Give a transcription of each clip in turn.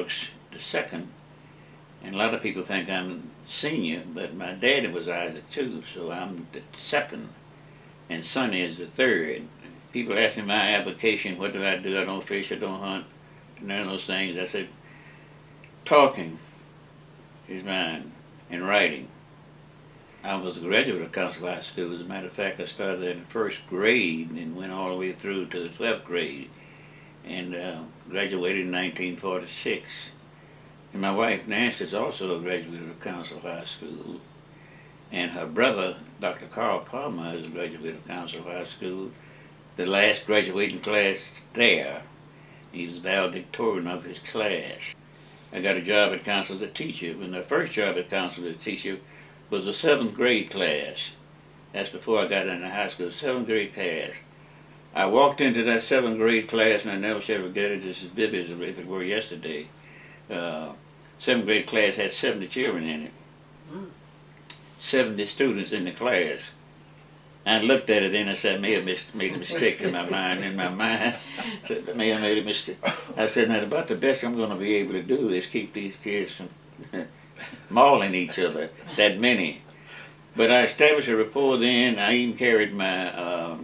Rooks II, and a lot of people think I'm senior, but my daddy was Isaac too, so I'm the second, and Sonny is the third. People ask me my application, what do? I don't fish, I don't hunt, none of those things. I said, talking is mine, and writing. I was a graduate of Councill High School. As a matter of fact, I started in the first grade and went all the way through to the 12th grade, and graduated in 1946. And my wife, Nancy, is also a graduate of Councill High School. And her brother, Dr. Carl Palmer, is a graduate of Councill High School, the last graduating class there. He was valedictorian of his class. I got a job at Councill as a teacher. When the first job at Councill as a teacher was a 7th grade class. That's before I got into high school, 7th grade class. I walked into that 7th grade class, and I never shall forget it. This is vivid as if it were yesterday. 7th grade class had 70 children in it. 70 students in the class. I looked at it then, I said, I may have made a mistake in my mind. I said, I may have made a mistake. I said, now about the best I'm going to be able to do is keep these kids from mauling each other, that many. But I established a rapport then. I even carried my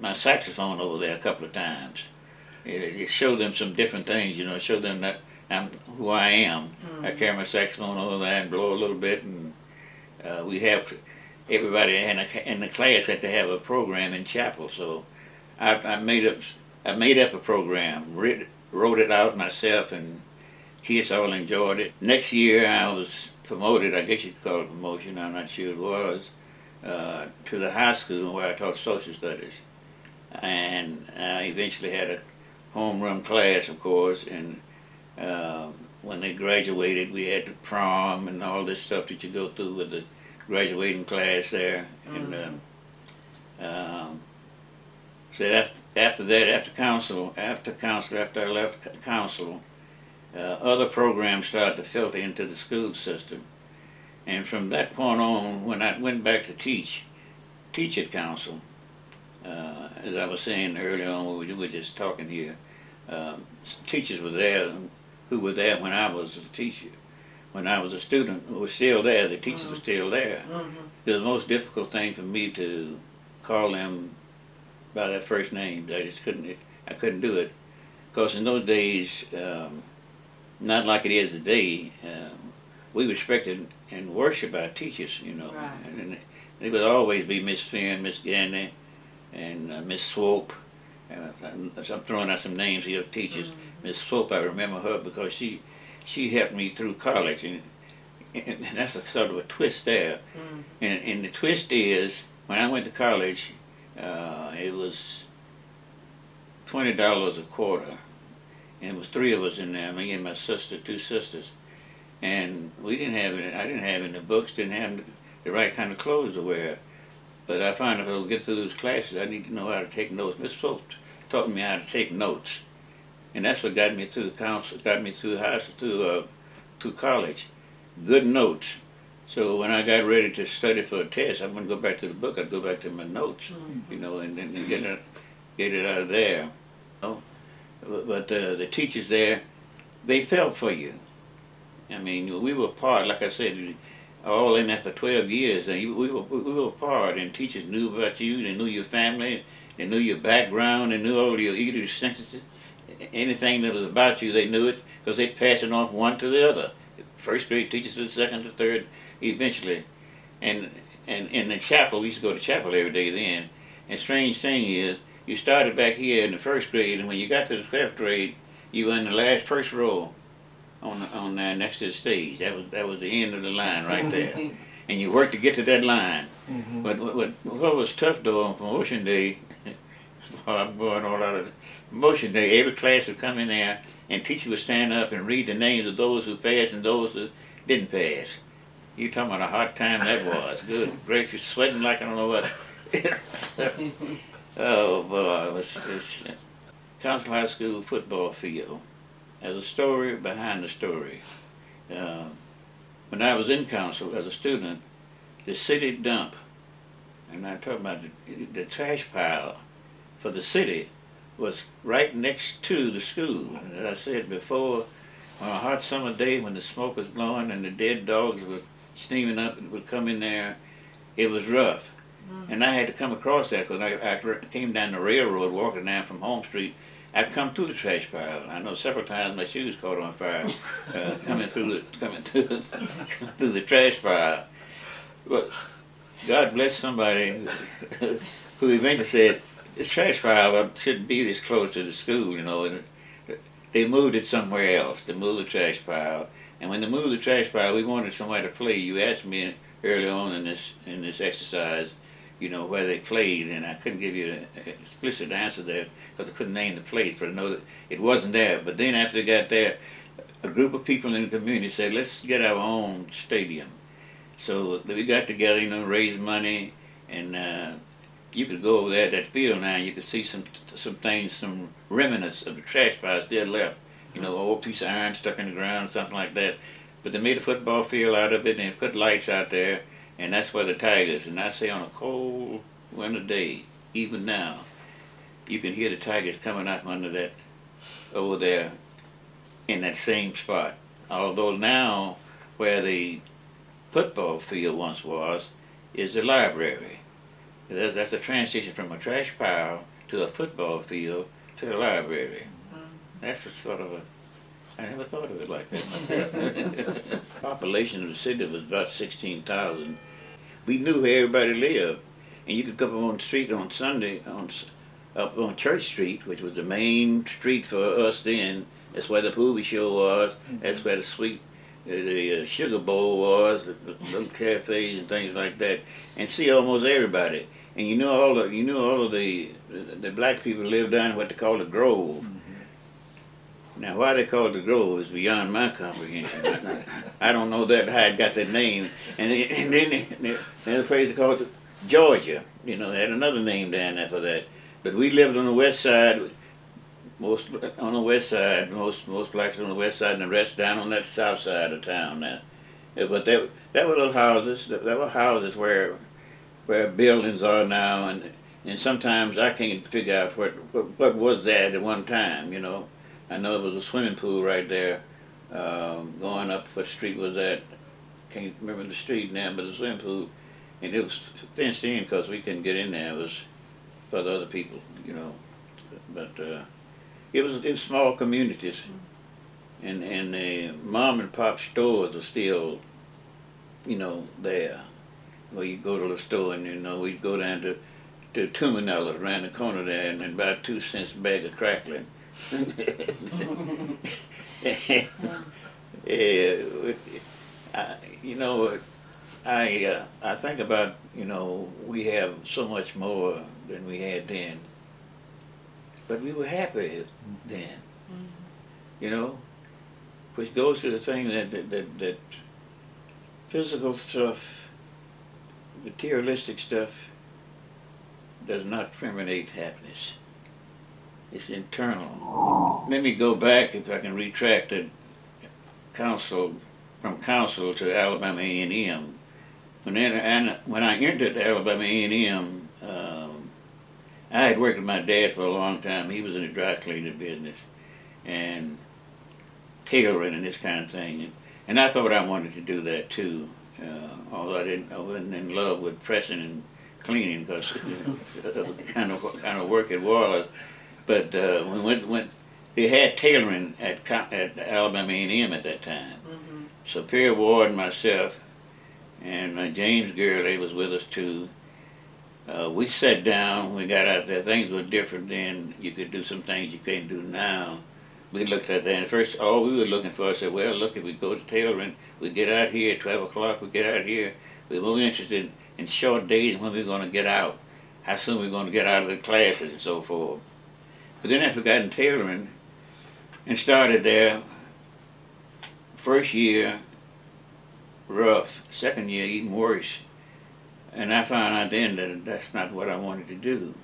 my saxophone over there a couple of times. It showed them some different things, you know, showed them that I'm who I am. Mm-hmm. I carry my saxophone over there and blow a little bit, and we have everybody in the class had to have a program in chapel. So I made up a program, wrote it out myself, and kids all enjoyed it. Next year I was promoted, I guess you could call it a promotion, I'm not sure it was, to the high school where I taught social studies. And I eventually had a homeroom class, of course, and when they graduated we had the prom and all this stuff that you go through with the graduating class there. Mm-hmm. And so after that, after I left Councill, other programs started to filter into the school system. And from that point on, when I went back to teach at Councill, as I was saying earlier on, we were just talking here, teachers were there who were there when I was a teacher. When I was a student, who was still there, the teachers were still there. Mm-hmm. It was the most difficult thing for me to call them by their first names. I couldn't do it. Because in those days, not like it is today, we respected and worshiped our teachers, you know. Right. And they would always be Miss Finn, Miss Gandy, and Miss Swope. I'm throwing out some names here of teachers. Miss Swope, I remember her because she helped me through college, and that's a sort of a twist there. And the twist is, when I went to college, it was $20 a quarter, and it was 3 of us in there, me and my sister, 2 sisters, and we didn't have it. I didn't have any books, didn't have the right kind of clothes to wear. But I found if I would get through those classes, I need to know how to take notes. Miss Swope taught me how to take notes, and that's what got me through the council, got me through high school, through college. Good notes. So when I got ready to study for a test, I wouldn't go back to the book. I'd go back to my notes, you know, and then get it out of there. You know? But the teachers there, they felt for you. I mean, we were part, like I said, all in there for 12 years. And we were part, and teachers knew about you. They knew your family. They knew your background. They knew all your idiosyncrasies. Anything that was about you, they knew it, because they'd pass it on from one to the other. First grade teachers to the second to third, eventually. And in the chapel, we used to go to chapel every day then. And strange thing is, you started back here in the first grade, and when you got to the 12th grade, you were in the first row on next to the stage. That was the end of the line right there. And you worked to get to that line. Mm-hmm. But what was tough though on promotion day, I'm going all out of promotion day, every class would come in there and teacher would stand up and read the names of those who passed and those who didn't pass. You talking about a hard time that was. Good gracious, sweating like I don't know what. Oh boy, it's Councill High School football field. There's a story behind the story. When I was in Councill as a student, the city dump, and I'm talking about the trash pile for the city, was right next to the school. And as I said before, on a hot summer day when the smoke was blowing and the dead dogs were steaming up and would come in there, it was rough. And I had to come across that because I came down the railroad walking down from Home Street. I'd come through the trash pile. I know several times my shoes caught on fire coming through the trash pile. But God bless somebody who eventually said, this trash pile shouldn't be this close to the school, you know. And they moved it somewhere else. They moved the trash pile. And when they moved the trash pile, we wanted somewhere to play. You asked me early on in this exercise, you know, where they played, and I couldn't give you an explicit answer there because I couldn't name the place, but I know that it wasn't there. But then after they got there, a group of people in the community said, let's get our own stadium. So we got together, you know, raised money, and you could go over there at that field now, and you could see some things, some remnants of the trash pile still left. You know, an old piece of iron stuck in the ground, something like that. But they made a football field out of it, and they put lights out there, and that's where the Tigers, and I say on a cold winter day, even now, you can hear the Tigers coming out from under that, over there, in that same spot. Although now, where the football field once was, is the library. That's a transition from a trash pile to a football field to the library. That's a sort of I never thought of it like that myself. Population of the city was about 16,000. We knew where everybody lived, and you could go up on the street on Sunday, up on Church Street, which was the main street for us then. That's where the movie show was. That's where the Sugar Bowl was, the little cafes and things like that, and see almost everybody. And you know all of the black people lived down in what they call the Grove. Now, why they call it the Grove is beyond my comprehension. I don't know that how it got that name. And then there's a place they called Georgia. You know, they had another name down there for that. But we lived on the west side. Most blacks on the west side, and the rest down on that south side of town. Now, but there were little houses. There were houses where buildings are now, and sometimes I can't figure out what was that at one time. You know. I know there was a swimming pool right there, going up what street was that, can't remember the street now, but the swimming pool, and it was fenced in because we couldn't get in there. It was for the other people, you know. But it was small communities, and the mom and pop stores are still, you know, there. Where you go to the store, and you know we'd go down to Tuminellas around the corner there, and buy 2 cents a bag of crackling. You know, I think about, you know, we have so much more than we had then, but we were happy then. You know, which goes to the thing that physical stuff, materialistic stuff, does not permeate happiness. It's internal. Let me go back, if I can retract it, from Councill to Alabama A&M. When I entered Alabama A&M, I had worked with my dad for a long time. He was in the dry cleaning business and tailoring and this kind of thing. And I thought I wanted to do that too, although I wasn't in love with pressing and cleaning because of the kind of work it was. But when they had tailoring at Alabama A&M at that time. So Perry Ward and myself and James Gurley was with us too. We sat down, we got out there. Things were different then. You could do some things you can't do now. We looked at that, and first all we were looking for, I said, well, look, if we go to tailoring, we get out here at 12 o'clock, we get out here. We were more interested in short days when we're going to get out, how soon we're going to get out of the classes and so forth. But then after we got in tailoring and started there, first year, rough, second year, even worse. And I found out then that that's not what I wanted to do.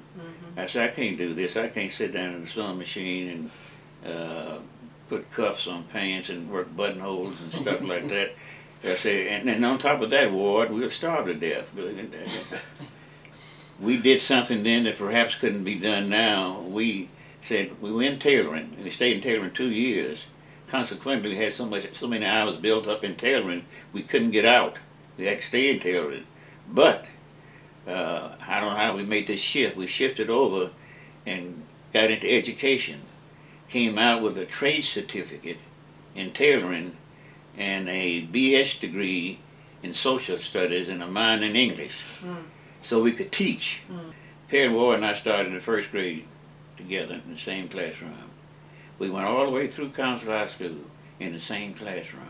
I said, I can't do this. I can't sit down in the sewing machine and put cuffs on pants and work buttonholes and stuff like that. I said, and on top of that, Ward, we'll starve to death. We did something then that perhaps couldn't be done now. We said we went tailoring, and we stayed in tailoring 2 years. Consequently, we had so many hours built up in tailoring, we couldn't get out. We had to stay in tailoring. But I don't know how we made this shift. We shifted over and got into education. Came out with a trade certificate in tailoring and a BS degree in social studies and a minor in English. So we could teach. Perry Ward and I started in the first grade together in the same classroom. We went all the way through Councill High School in the same classroom.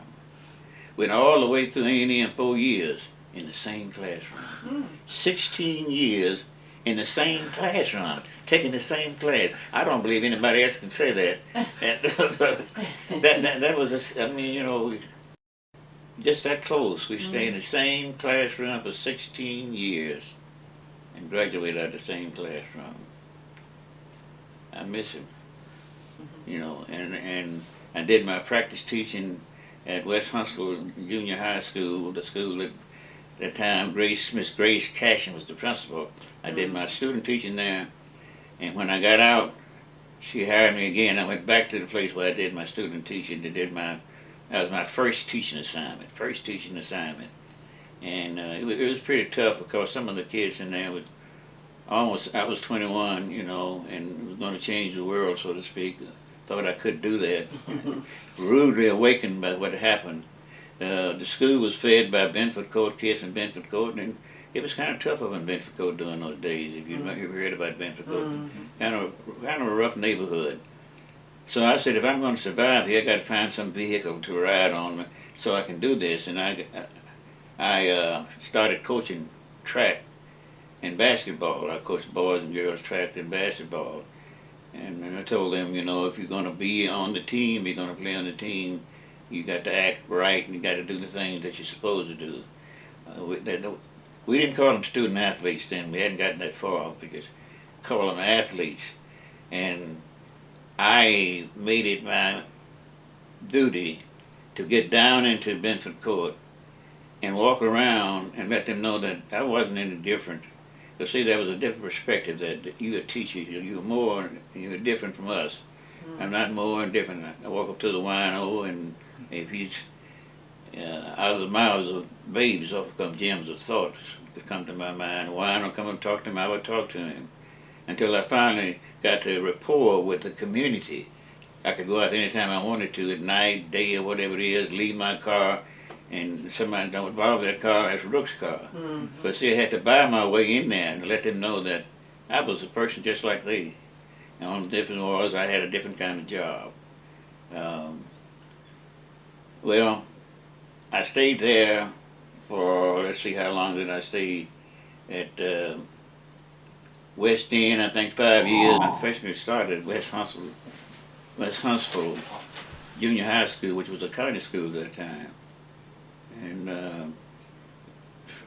Went all the way through A&M 4 years in the same classroom. 16 years in the same classroom, taking the same class. I don't believe anybody else can say that. that was, I mean, you know, just that close. We stayed in the same classroom for 16 years and graduated out of the same classroom. I miss him, you know, and I did my practice teaching at West Huntsville Junior High School, the school at the time Miss Grace Cashin was the principal. I did my student teaching there, and when I got out, she hired me again. I went back to the place where I did my student teaching. That was my first teaching assignment. And it was pretty tough because some of the kids in there I was 21, you know, and was going to change the world, so to speak. Thought I could do that. Rudely awakened by what happened. The school was fed by Benford Court, kids in Benford Court, and it was kind of tough up in Benford Court during those days. If you ever heard about Benford Court, kind of a rough neighborhood. So I said, if I'm going to survive here, I got to find some vehicle to ride on so I can do this. And I started coaching track and basketball. I coached boys and girls track and basketball. And I told them, you know, if you're going to be on the team, you're going to play on the team, you got to act right and you got to do the things that you're supposed to do. We didn't call them student athletes then. We hadn't gotten that far. We just called them athletes. And I made it my duty to get down into Benford Court and walk around and let them know that I wasn't any different. But see, there was a different perspective that you're a teacher, you're different from us. I'm not more and different. I walk up to the wino, and if he's out of the mouths of babes, off come gems of thoughts that come to my mind. Wino come and talk to him, I would talk to him. Until I finally got to rapport with the community. I could go out anytime I wanted to, at night, day, or whatever it is, leave my car, and somebody don't borrow that car, that's Rooks' car. But see, I had to buy my way in there and let them know that I was a person just like they. The only difference was I had a different kind of job. Well, I stayed there for, let's see, how long did I stay at West End, I think 5 years. My freshman started at West Huntsville Junior High School, which was a county school at that time. And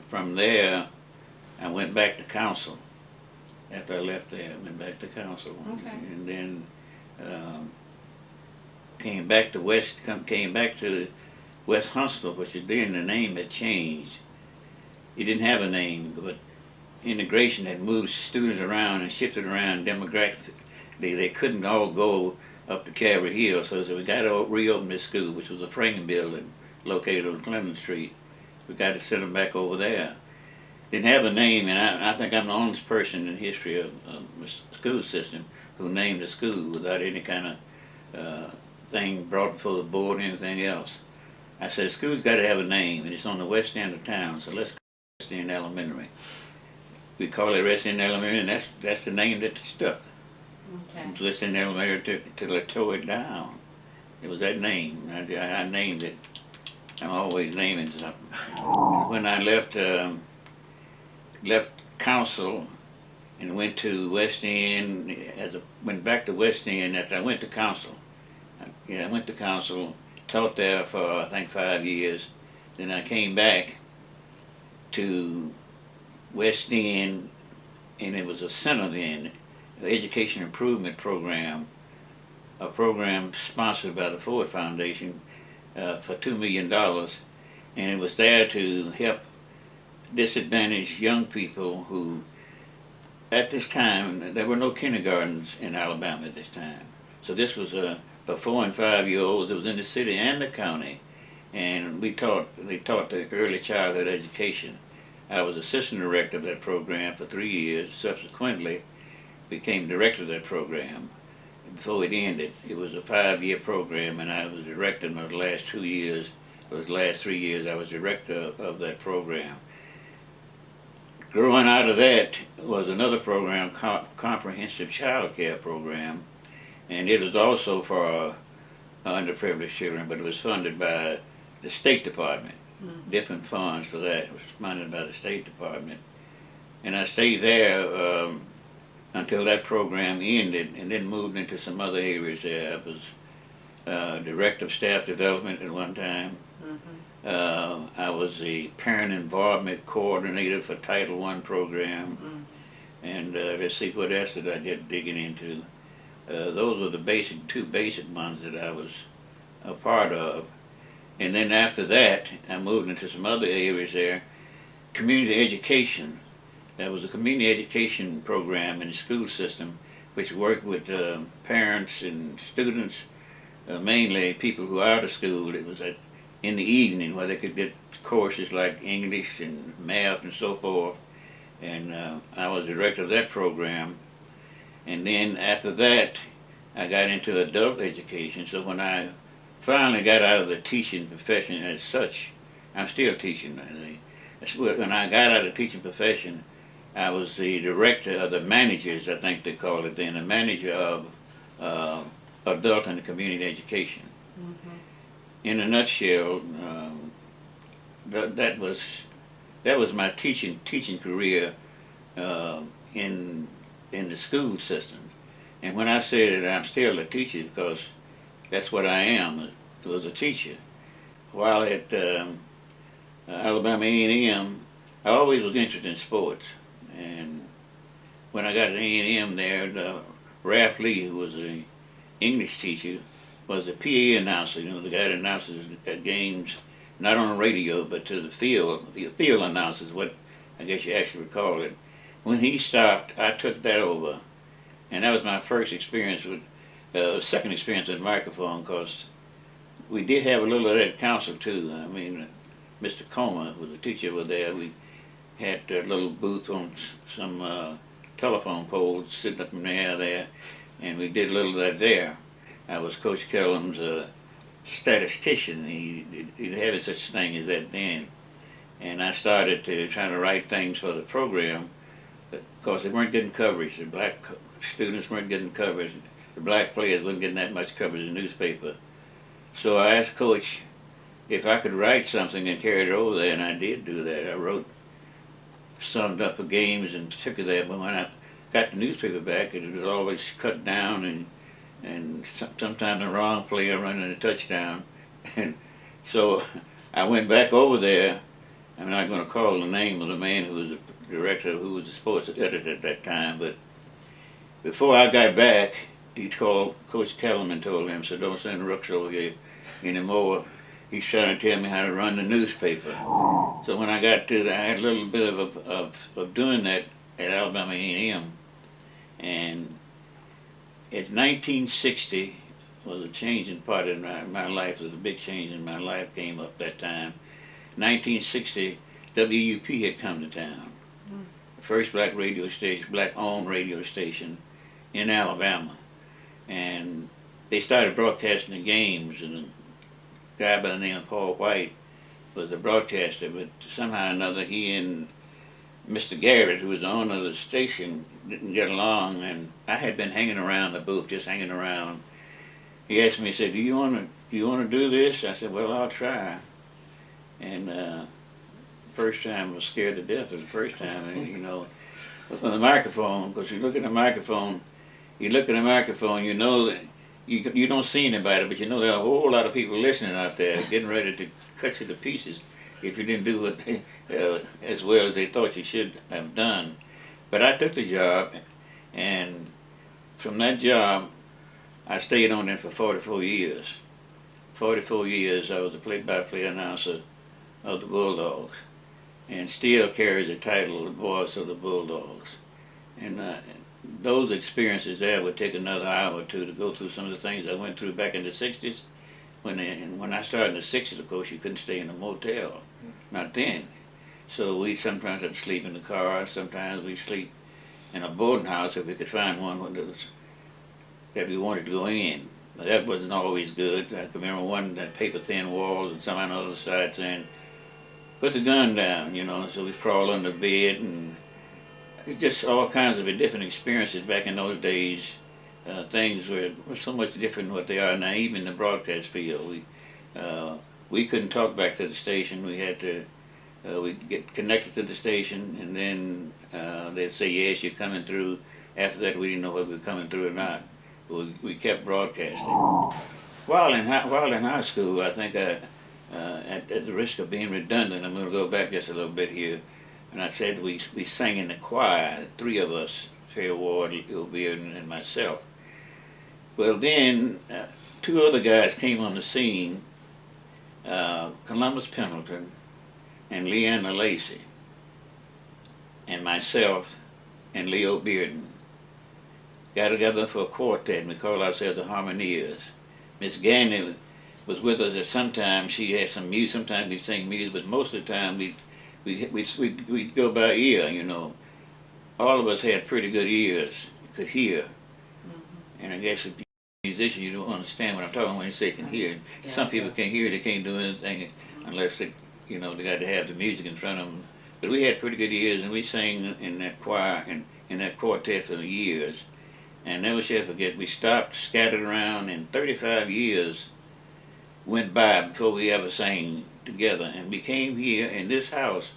from there, I went back to Councill. After I left there, I went back to Councill. Okay. And then came back to West Huntsville, which is then the name had changed. It didn't have a name, but integration had moved students around and shifted around demographically. They couldn't all go up to Calvary Hill, so we got to reopen this school, which was a frame building located on Clemens Street. We got to send them back over there. Didn't have a name, and I think I'm the only person in the history of the school system who named the school without any kind of thing brought before the board or anything else. I said, the school's got to have a name, and it's on the west end of town, so let's call it West End Elementary. We call it West End Elementary, and that's the name that stuck. Okay. It was West End Elementary till I tore it down. It was that name. I named it. I'm always naming something. When I left Councill and went to West End, went back to West End after I went to Councill. I went to Councill, taught there for I think 5 years. Then I came back to West End, and it was a center then, an education improvement program, a program sponsored by the Ford Foundation for $2 million, and it was there to help disadvantaged young people who at this time, there were no kindergartens in Alabama at this time. So this was for 4 and 5-year-olds. It was in the city and the county, and they taught the early childhood education. I was assistant director of that program for 3 years. Subsequently, became director of that program. Before it ended, it was a 5-year program, and I was director in the last 2 years. Those last 3 years, I was director of that program. Growing out of that was another program, comprehensive child care program, and it was also for underprivileged children, but it was funded by the State Department. Different funds for that. It was funded by the State Department. And I stayed there until that program ended, and then moved into some other areas there. I was director of staff development at one time. I was the parent involvement coordinator for Title I program. And let's see, what else did I get digging into? Those were the two basic ones that I was a part of. And then after that, I moved into some other areas there. Community education. That was a community education program in the school system, which worked with parents and students, mainly people who are out of school. It was in the evening where they could get courses like English and math and so forth. And I was director of that program. And then after that, I got into adult education. So when I finally got out of the teaching profession as such, I'm still teaching. When I got out of the teaching profession, I was the director of the managers, I think they called it then, the manager of adult and community education. In a nutshell, that was my teaching career in the school system. And when I say that I'm still a teacher, because that's what I am, was a teacher. While at Alabama A&M, I always was interested in sports. And when I got at A&M there, Ralph Lee, who was an English teacher, was a PA announcer, the guy that announces games, not on the radio, but to the field announcers, what I guess you actually would call it. When he stopped, I took that over. And that was my first experience with, second experience with the microphone, because we did have a little of that at Councill too. I mean, Mr. Coma was a teacher over there. We had a little booth on some telephone poles sitting up in the air there, and we did a little of that there. I was Coach Kellum's statistician. He didn't have such a thing as that then. And I started to try to write things for the program, because they weren't getting coverage. The black students weren't getting coverage. The black players weren't getting that much coverage in the newspaper. So I asked Coach if I could write something and carry it over there, and I did do that. I wrote, summed up the games and took it there, but when I got the newspaper back, it was always cut down, and sometimes the wrong player running a touchdown. And so I went back over there. I'm not going to call the name of the man who was the director, who was the sports editor at that time, but before I got back, he called Coach Kellum and told him, said, "Don't send Rooks over here anymore. He's trying to tell me how to run the newspaper." So when I got to that, I had a little bit of doing that at Alabama A&M. And in 1960 was a changing part in my life. There was a big change in my life came up that time. 1960, WUP had come to town. The first black radio station, black-owned radio station in Alabama. And they started broadcasting the games, and a guy by the name of Paul White was the broadcaster, but somehow or another he and Mr. Garrett, who was the owner of the station, didn't get along, and I had been hanging around the booth, just hanging around. He asked me, he said, do you want to do this? I said, well, I'll try. And first time I was scared to death. The first time, and, on the microphone, because you look at the microphone, you know that you don't see anybody, but you know there are a whole lot of people listening out there getting ready to cut you to pieces if you didn't do it as well as they thought you should have done. But I took the job, and from that job, I stayed on it for 44 years. 44 years I was the play-by-play announcer of the Bulldogs, and still carries the title of the voice of the Bulldogs. those experiences there would take another hour or two to go through some of the things I went through back in the 60s. When I started in the 60s, of course, you couldn't stay in a motel. Not then. So we sometimes had to sleep in the car. Sometimes we sleep in a boarding house if we could find one that we wanted to go in. But that wasn't always good. I can remember one that paper thin walls and some on the other side saying, "Put the gun down," So we crawl under bed, and it's just all kinds of different experiences back in those days. Things were so much different than what they are now. Even in the broadcast field, we couldn't talk back to the station. We had to we'd get connected to the station, and then they'd say, "Yes, you're coming through." After that, we didn't know whether we were coming through or not. We kept broadcasting. While in high school, I think at the risk of being redundant, I'm going to go back just a little bit here. And I said we sang in the choir, three of us, Terry Ward, Bill Bearden, and myself. Well, then two other guys came on the scene, Columbus Pendleton and Leanna Lacey, and myself and Leo Bearden got together for a quartet, and we called ourselves the Harmoniers. Miss Ganney was with us at some time. She had some music. Sometimes we'd sing music, but most of the time we'd go by ear, All of us had pretty good ears, could hear. And I guess if you're a musician, you don't understand what I'm talking about when you say can hear. Yeah, Some people can hear, they can't do anything unless they got to have the music in front of them. But we had pretty good ears, and we sang in that choir and in that quartet for years. And never shall forget, we stopped, scattered around, and 35 years went by before we ever sang together. And we came here in this house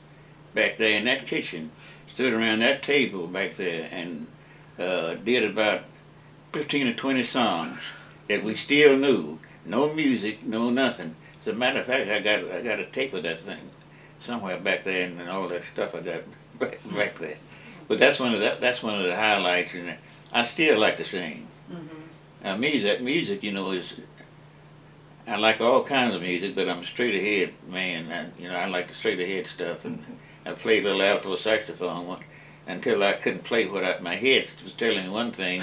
back there in that kitchen, stood around that table back there, and did about 15 or 20 songs that we still knew. No music, no nothing. As a matter of fact, I got a tape of that thing somewhere back there, and all that stuff I got back there. But that's one of the highlights, and I still like to sing. Music, is. I like all kinds of music, but I'm a straight ahead man. I like the straight ahead stuff, and I played a little alto saxophone until I couldn't play what my head was telling me one thing,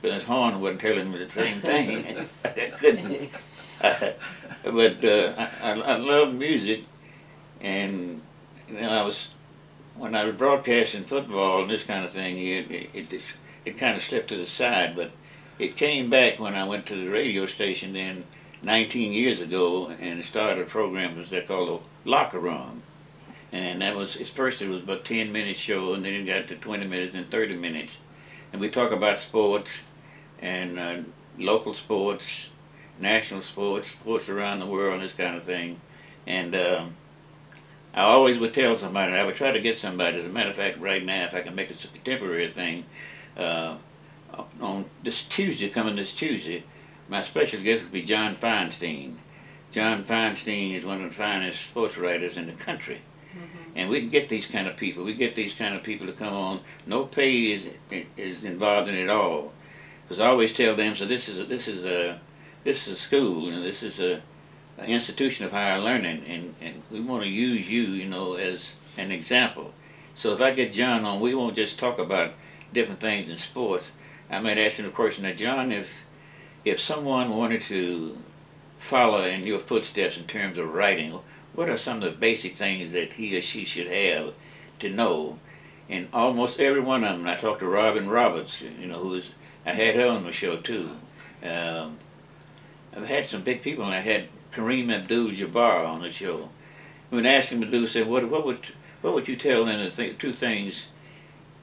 but his horn wasn't telling me the same thing. I couldn't. I love music, and when I was broadcasting football and this kind of thing, it kind of slipped to the side, but it came back when I went to the radio station then 19 years ago and started a program they called the Locker Room. And at first it was about 10-minute show, and then it got to 20 minutes and 30 minutes. And we talk about sports and local sports, national sports around the world, this kind of thing. And I always would tell somebody, I would try to get somebody, as a matter of fact, right now, if I can make it a contemporary thing, on this Tuesday, my special guest will be John Feinstein. John Feinstein is one of the finest sports writers in the country. And we can get these kind of people. We get these kind of people to come on. No pay is involved in it all. Because I always tell them, so this is a school, this is an institution of higher learning, and we want to use you, as an example. So if I get John on, we won't just talk about different things in sports. I might ask him the question, now John, if someone wanted to follow in your footsteps in terms of writing, what are some of the basic things that he or she should have to know? And almost every one of them, I talked to Robin Roberts, I had her on the show too. I've had some big people, and I had Kareem Abdul-Jabbar on the show. When I asked him to do, said, what would you tell them two things?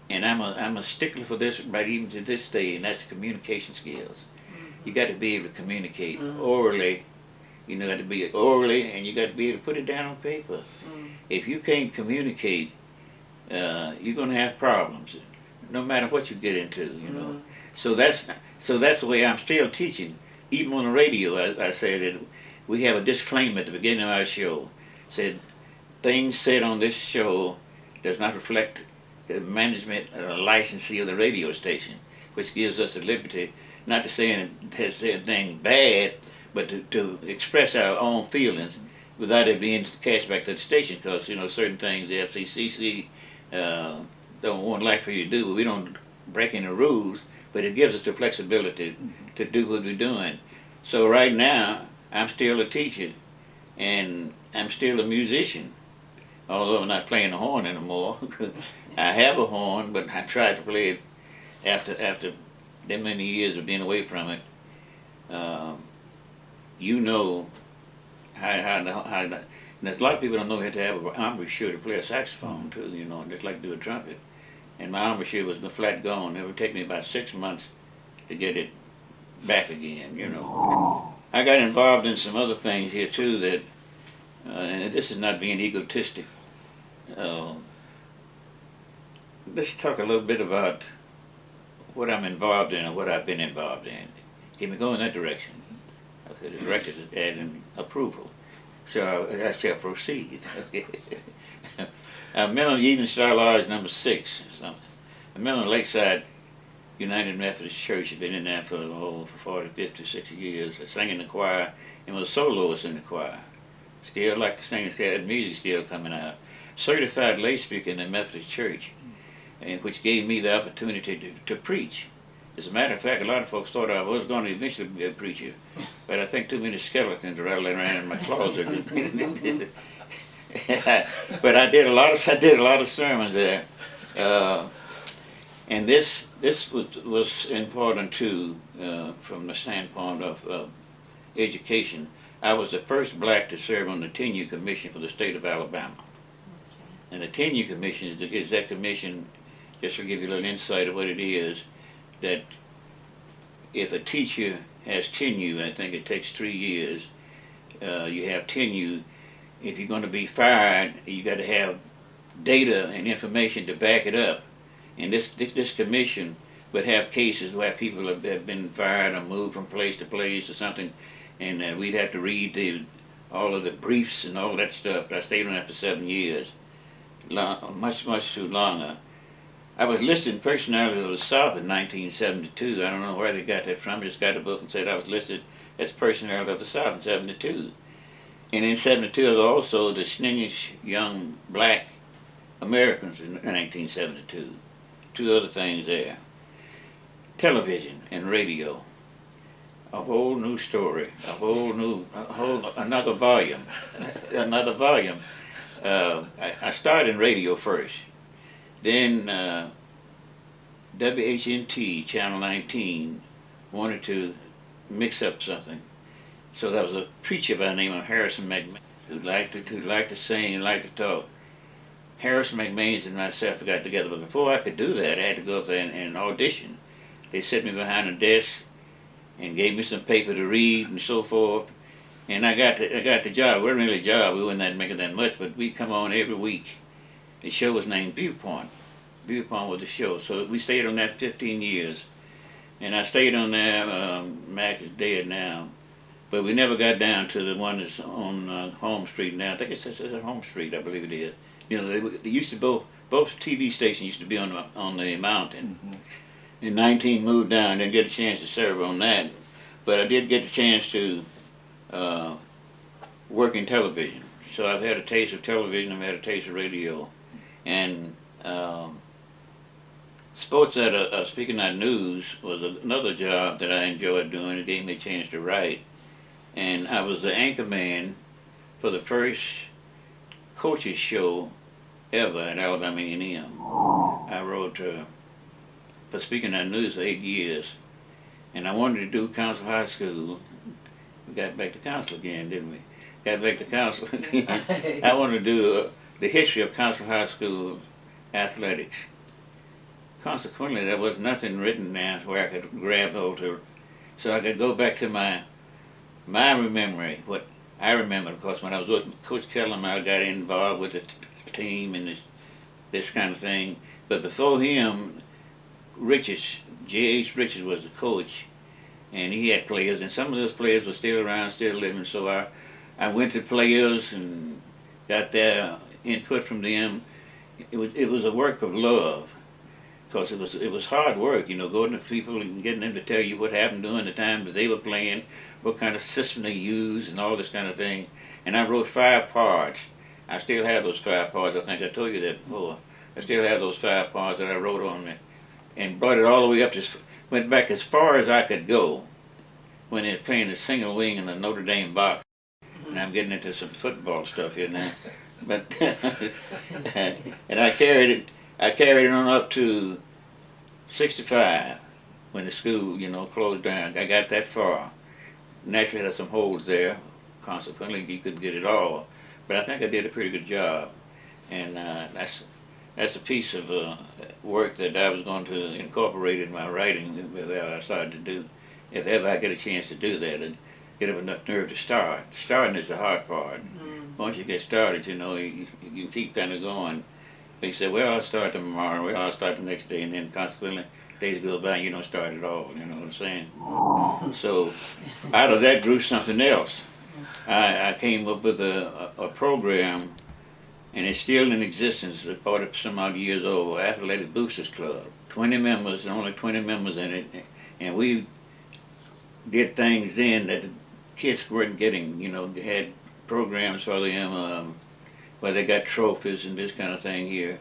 And I'm a stickler for this, right even to this day, and that's communication skills. You got to be able to communicate orally. You got to be orally, and you got to be able to put it down on paper. If you can't communicate, you're going to have problems, no matter what you get into. So that's the way I'm still teaching. Even on the radio, I say that we have a disclaimer at the beginning of our show. Said things said on this show does not reflect the management or licensee of the radio station, which gives us the liberty not to say anything bad, but to express our own feelings without it being cast back to the station, because certain things the FCCC don't want like for you to do, but we breaking the rules, but it gives us the flexibility to do what we're doing. So right now, I'm still a teacher, and I'm still a musician, although I'm not playing the horn anymore. I have a horn, but I tried to play it after that many years of being away from it. You know how there's a lot of people don't know how to have an embouchure to play a saxophone too, you know, just like do a trumpet. And my embouchure was flat gone. It would take me about 6 months to get it back again, you know. I got involved in some other things here too that, and this is not being egotistic. Let's talk a little bit about what I'm involved in and what I've been involved in. Can we go in that direction? Okay, the director's adding approval. So I shall proceed. I remember Evening Star Lodge number 6. I remember Lakeside United Methodist Church. Had been in there for 40, 50, 60 years. I sang in the choir and was a soloist in the choir. Still like to sing, had music still coming out. Certified lay speaker in the Methodist Church, and which gave me the opportunity to preach. As a matter of fact, a lot of folks thought I was going to eventually be a preacher, but I think too many skeletons rattling around in my closet. But I did a lot of sermons there, and this was important too from the standpoint of education. I was the first black to serve on the Tenure Commission for the state of Alabama, and the Tenure Commission is that commission. Just to give you a little insight of what it is, that if a teacher has tenure, I think it takes 3 years, you have tenure. If you're going to be fired, you got to have data and information to back it up. And this commission would have cases where people have been fired or moved from place to place or something, and we'd have to read all of the briefs and all that stuff. But I stayed on that for 7 years, much too long. I was listed Personality of the South in 1972. I don't know where they got that from. I just got a book and said I was listed as Personality of the South in 72. And in 72, I was also the Distinguished Young Black Americans in 1972. 2 other things there. Television and radio. A whole new story. Another volume. Another volume. I started in radio first. Then WHNT, Channel 19, wanted to mix up something. So there was a preacher by the name of Harrison McMahon who liked to sing and liked to talk. Harrison McMahon and myself got together, but before I could do that, I had to go up there and audition. They set me behind a desk and gave me some paper to read and so forth. And I got the job. It wasn't really a job. We weren't making that much, but we'd come on every week. The show was named Viewpoint. Viewpoint was the show. So we stayed on that 15 years. And I stayed on there. Mac is dead now. But we never got down to the one that's on Home Street now. I think it's at Home Street, I believe it is. You know, they used to both TV stations used to be on the mountain. Mm-hmm. In 19 moved down, didn't get a chance to serve on that. But I did get the chance to work in television. So I've had a taste of television, I've had a taste of radio. And sports speaking at news was another job that I enjoyed doing. It gave me a chance to write. And I was the anchor man for the first coaches show ever at Alabama A&M. I wrote for Speaking Out News for 8 years. And I wanted to do Councill High School. We got back to Councill again, didn't we? Got back to Councill again. I wanted to do the history of Councill High School athletics. Consequently, there was nothing written down where I could grab hold to, so I could go back to my memory, what I remember. Of course, when I was with Coach Kellum, I got involved with the team and this kind of thing. But before him, Richards, J.H. Richards was the coach, and he had players, and some of those players were still around, still living. So I went to players and got their input from them. It was a work of love, because it was hard work, you know, going to people and getting them to tell you what happened during the time that they were playing, what kind of system they used, and all this kind of thing. And I wrote 5 parts. I still have those 5 parts. I think I told you that before. I still have those 5 parts that I wrote on it. and brought it all the way up to, went back as far as I could go when they were playing the single wing in the Notre Dame box. And I'm getting into some football stuff here now. But, and I carried it on up to 65 when the school, closed down. I got that far. Naturally, there's some holes there. Consequently, you couldn't get it all. But I think I did a pretty good job. And that's a piece of work that I was going to incorporate in my writing that I started to do. If ever I get a chance to do that, and get up enough nerve to start. Starting is the hard part. Once you get started, you keep kind of going. But you say, well, I'll start tomorrow, well, I'll start the next day, and then consequently, days go by and you don't start at all, you know what I'm saying? So, out of that grew something else. I came up with a program, and it's still in existence, it's 40 some odd years old, Athletic Boosters Club. 20 members, only 20 members in it, and we did things then that the kids weren't getting, had programs for them where they got trophies and this kind of thing here.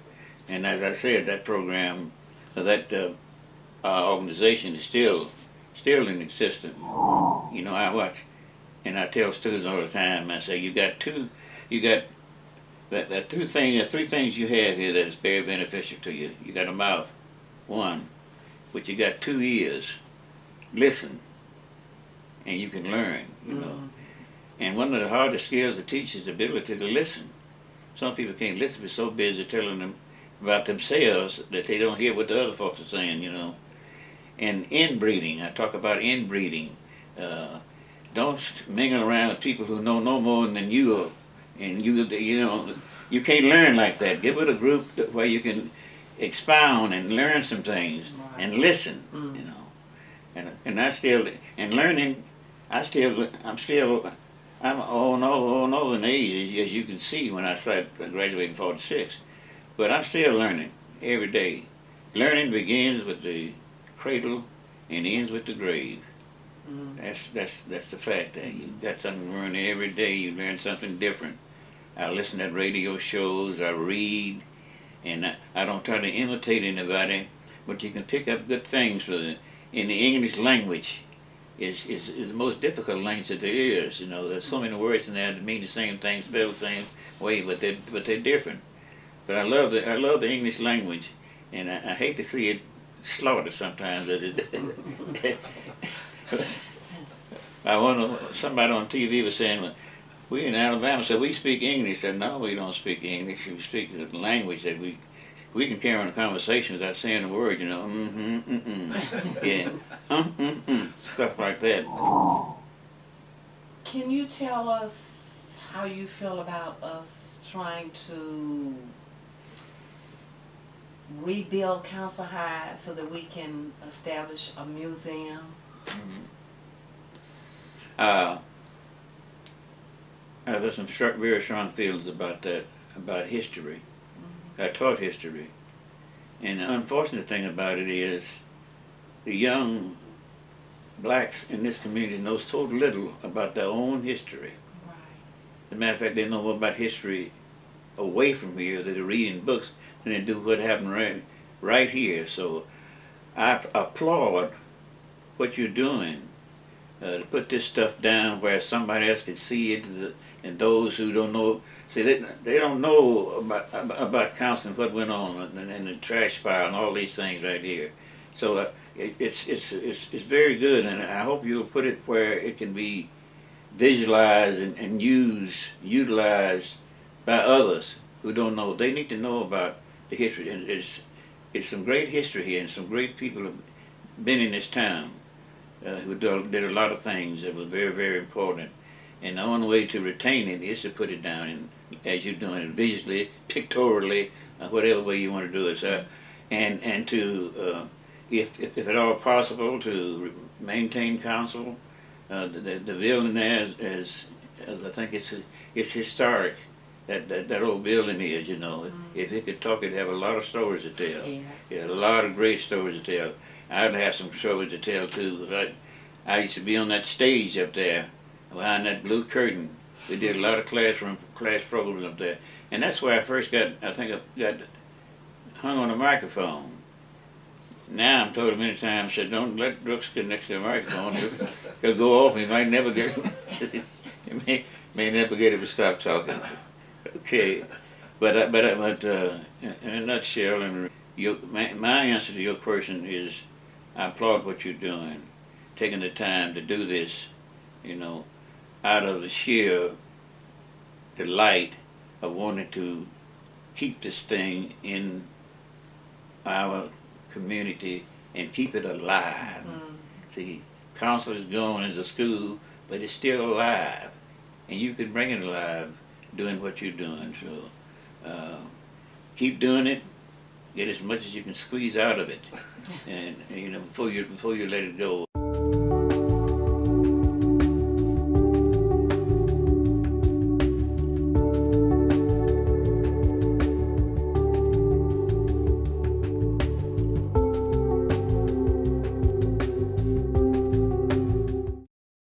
And as I said, that program, that organization is still in existence. I watch, and I tell students all the time, I say, you got three things you have here that is very beneficial to you. You got a mouth, one, but you got 2 ears, listen, and you can learn, And one of the hardest skills to teach is the ability to listen. Some people can't listen, they're so busy telling them about themselves that they don't hear what the other folks are saying, And inbreeding, I talk about inbreeding. Don't mingle around with people who know no more than you are. And you can't learn like that. Get with a group where you can expound and learn some things and listen, And I still, and learning, I'm over in age, as you can see when I started graduating in 46. But I'm still learning every day. Learning begins with the cradle and ends with the grave. That's the fact. That you got something to learn every day. You learn something different. I listen to radio shows. I read, and I don't try to imitate anybody. But you can pick up good things in the English language. Is the most difficult language that there is. There's so many words in there that mean the same thing, spelled the same way, but they're different. But I love the English language, and I hate to see it slaughtered sometimes. Somebody on TV was saying, we in Alabama said we speak English. I said, no, we don't speak English. We speak the language that we can carry on a conversation without saying a word, yeah, stuff like that. Can you tell us how you feel about us trying to rebuild Councill High so that we can establish a museum? There's some very strong feelings about that, about history. I taught history, and the unfortunate thing about it is the young blacks in this community know so little about their own history. Right. As a matter of fact, they know more about history away from here that they're reading books than they do what happened right here. So I applaud what you're doing to put this stuff down where somebody else can see it, and those who don't know. See, they don't know about Councill and what went on and the trash pile and all these things right here. So it's very good, and I hope you'll put it where it can be visualized and utilized by others who don't know. They need to know about the history. And it's some great history here, and some great people have been in this town who did a lot of things that were very, very important. And the only way to retain it is to put it down, as you're doing it, visually, pictorially, whatever way you want to do it. And to, if at all possible, to maintain Councill. The building there is I think it's historic. That old building is, If it could talk, it'd have a lot of stories to tell. Yeah, a lot of great stories to tell. I'd have some stories to tell too. I used to be on that stage up there, behind that blue curtain. We did a lot of class programs up there, and that's where I first got. I think I got hung on a microphone. Now I'm told many times, said, don't let Brooks get next to the microphone. He'll go off. He might never get. He may never get him to stop talking. Okay, but in a nutshell, and my answer to your question is, I applaud what you're doing, taking the time to do this, out of the sheer delight of wanting to keep this thing in our community and keep it alive. See, Councill is going as a school, but it's still alive, and you can bring it alive doing what you're doing. So keep doing it. Get as much as you can squeeze out of it, and before you let it go.